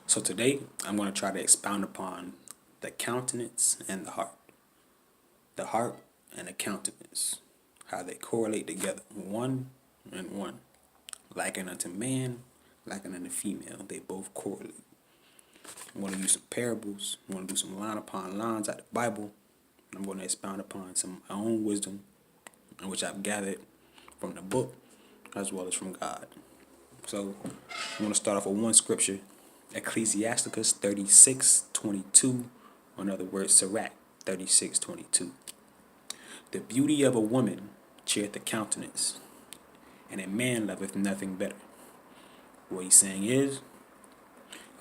So today I'm going to try to expound upon the countenance and the heart. The heart and the countenance, how they correlate together, one and one. Likened unto man, likened unto female, they both correlate. I'm going to use some parables. I'm going to do some line upon lines out of the Bible. I'm going to expound upon some of my own wisdom, which I've gathered from the book as well as from God. So I'm going to start off with one scripture, Ecclesiasticus 36:22, or in other words, Sirach 36:22. The beauty of a woman cheereth the countenance, and a man loveth nothing better. What he's saying is,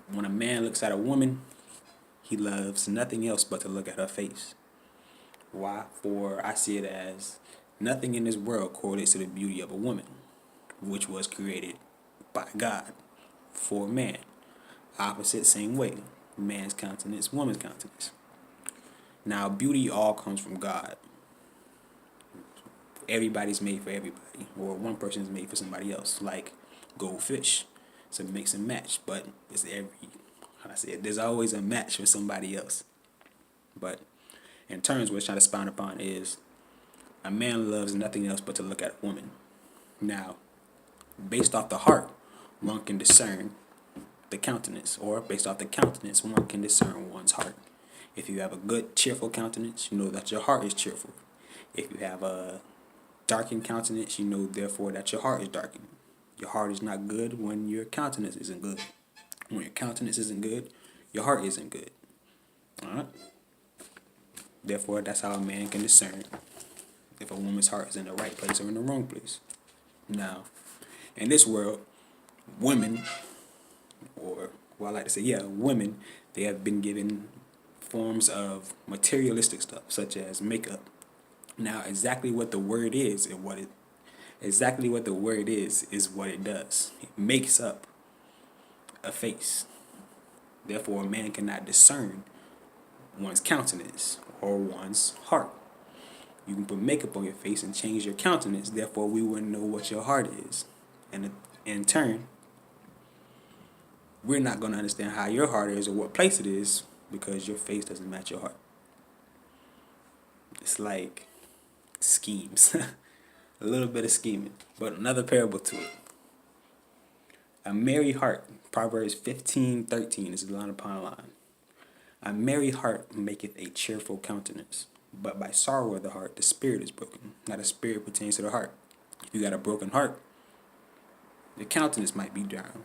when a man looks at a woman, he loves nothing else but to look at her face. Why? For I see it as nothing in this world correlates to the beauty of a woman, which was created by God for man. Opposite, same way. Man's countenance, woman's countenance. Now, beauty all comes from God. Everybody's made for everybody, or one person's made for somebody else, like goldfish. It's a mix and match, but there's always a match for somebody else. But in terms, what I'm trying to expound upon is a man loves nothing else but to look at a woman. Now, based off the heart, one can discern the countenance, or based off the countenance, one can discern one's heart. If you have a good, cheerful countenance, you know that your heart is cheerful. If you have a darkened countenance, you know therefore that your heart is darkened. Your heart is not good when your countenance isn't good. When your countenance isn't good, your heart isn't good. Alright? Therefore, that's how a man can discern if a woman's heart is in the right place or in the wrong place. Now, in this world, women, women, they have been given forms of materialistic stuff, such as makeup. Now, exactly what the word is what it does. It makes up a face. Therefore, a man cannot discern one's countenance or one's heart. You can put makeup on your face and change your countenance. Therefore, we wouldn't know what your heart is. And in turn, we're not going to understand how your heart is or what place it is because your face doesn't match your heart. It's like schemes. A little bit of scheming. But another parable to it. A merry heart, Proverbs 15:13 is line upon line. A merry heart maketh a cheerful countenance, but by sorrow of the heart the spirit is broken. Now the spirit pertains to the heart. If you got a broken heart, the countenance might be down.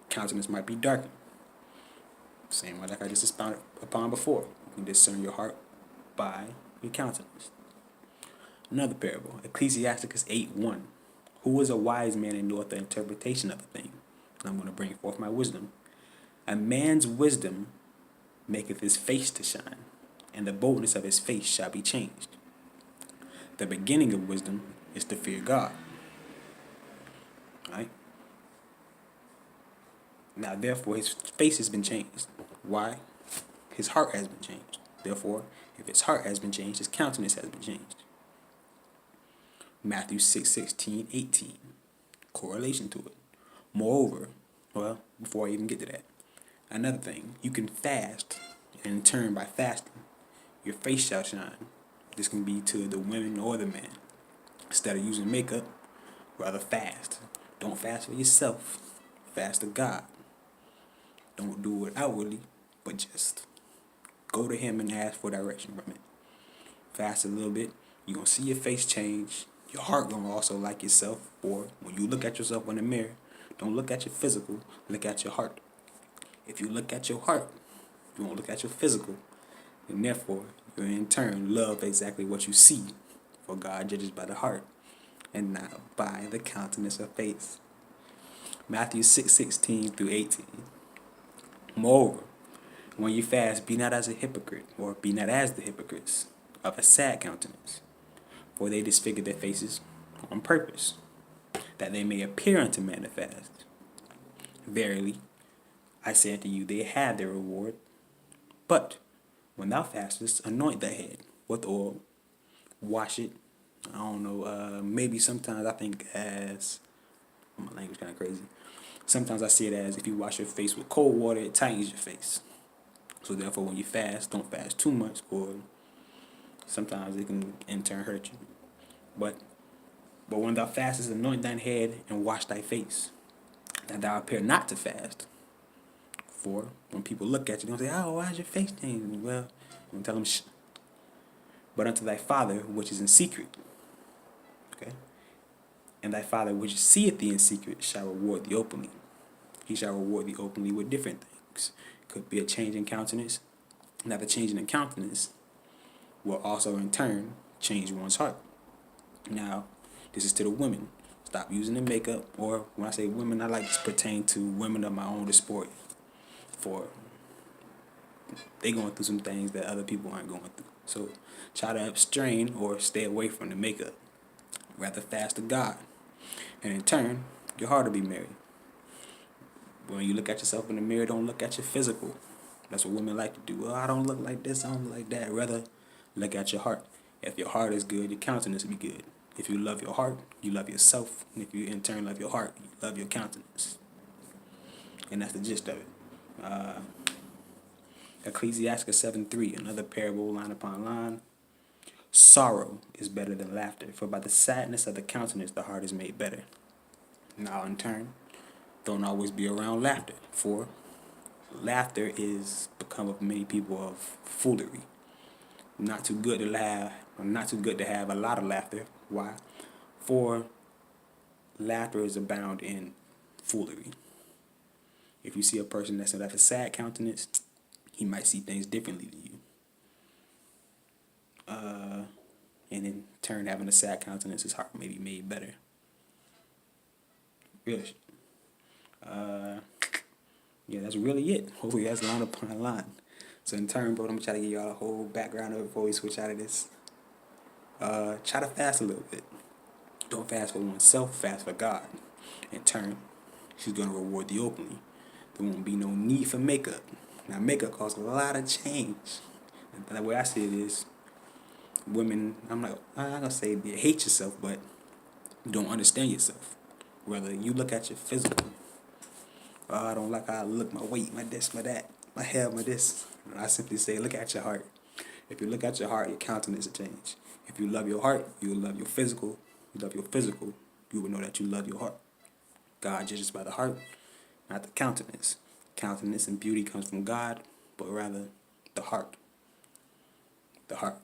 Countenance might be darkened. Same way like I just expounded upon before. You can discern your heart by your countenance. Another parable, Ecclesiasticus 8:1. Who is a wise man and knoweth the interpretation of a thing? And I'm going to bring forth my wisdom. A man's wisdom maketh his face to shine, and the boldness of his face shall be changed. The beginning of wisdom is to fear God. Right? Now, therefore, his face has been changed. Why? His heart has been changed. Therefore, if his heart has been changed, his countenance has been changed. Matthew 6:16-18. Correlation to it. Moreover, before I even get to that, another thing, you can fast, and in turn, by fasting, your face shall shine. This can be to the women or the man. Instead of using makeup, rather fast. Don't fast for yourself. Fast to God. Don't do it outwardly, but just go to Him and ask for direction from it. Fast a little bit. You're going to see your face change. Your heart going to also like yourself. Or when you look at yourself in the mirror, don't look at your physical, look at your heart. If you look at your heart, you won't look at your physical. And therefore, you in turn love exactly what you see. For God judges by the heart, and not by the countenance of face. Matthew 6:16-18. Moreover, when you fast, be not as a hypocrite, or be not as the hypocrites of a sad countenance, for they disfigure their faces on purpose, that they may appear unto men to fast. Verily, I say unto you, they have their reward. But when thou fastest, anoint thy head with oil, wash it. I don't know, maybe sometimes I think as, my language kind of crazy, Sometimes I see it as if you wash your face with cold water, it tightens your face. So therefore, when you fast, don't fast too much, or sometimes it can in turn hurt you. But when thou fastest, anoint thine head and wash thy face, that thou appear not to fast. For when people look at you, they'll say, "Oh, why is your face changing?" Well, I'm gonna tell them, "Shh." But unto thy Father which is in secret, okay, and thy Father which seeth thee in secret shall reward thee openly. He shall reward thee openly with different things. Could be a change in countenance. Now, the change in countenance will also in turn change one's heart. Now, this is to the women. Stop using the makeup, or when I say women, I like to pertain to women of my own sport. For they going through some things that other people aren't going through. So try to abstain or stay away from the makeup. Rather fast to God. And in turn, your heart will be merry. When you look at yourself in the mirror, don't look at your physical. That's what women like to do. Well, I don't look like this, I don't look like that. Rather, look at your heart. If your heart is good, your countenance will be good. If you love your heart, you love yourself. And if you in turn love your heart, you love your countenance. And that's the gist of it. Ecclesiastes 7:3, another parable line upon line. Sorrow is better than laughter, for by the sadness of the countenance the heart is made better. Now in turn, don't always be around laughter, for laughter is become of many people of foolery. Not too good to laugh, or not too good to have a lot of laughter. Why? For laughter is abound in foolery. If you see a person that's got a sad countenance, he might see things differently than you. And in turn, having a sad countenance, his heart may be made better. Real shit. Yeah, that's really it. Hopefully that's line upon line. So in turn, bro, I'm gonna try to give y'all a whole background of it before we switch out of this. Try to fast a little bit. Don't fast for oneself, fast for God. In turn, she's gonna reward thee openly. There won't be no need for makeup. Now makeup costs a lot of change. And the way I see it is, women, I'm not gonna say you hate yourself, but you don't understand yourself. Whether you look at your physical, I don't like how I look, my weight, my this, my that, my hair, my this. And I simply say, look at your heart. If you look at your heart, your countenance will change. If you love your heart, you will love your physical. You love your physical, you will know that you love your heart. God judges by the heart, not the countenance. Countenance and beauty comes from God, but rather the heart. The heart.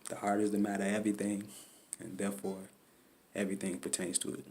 The heart is the matter of everything, and therefore everything pertains to it.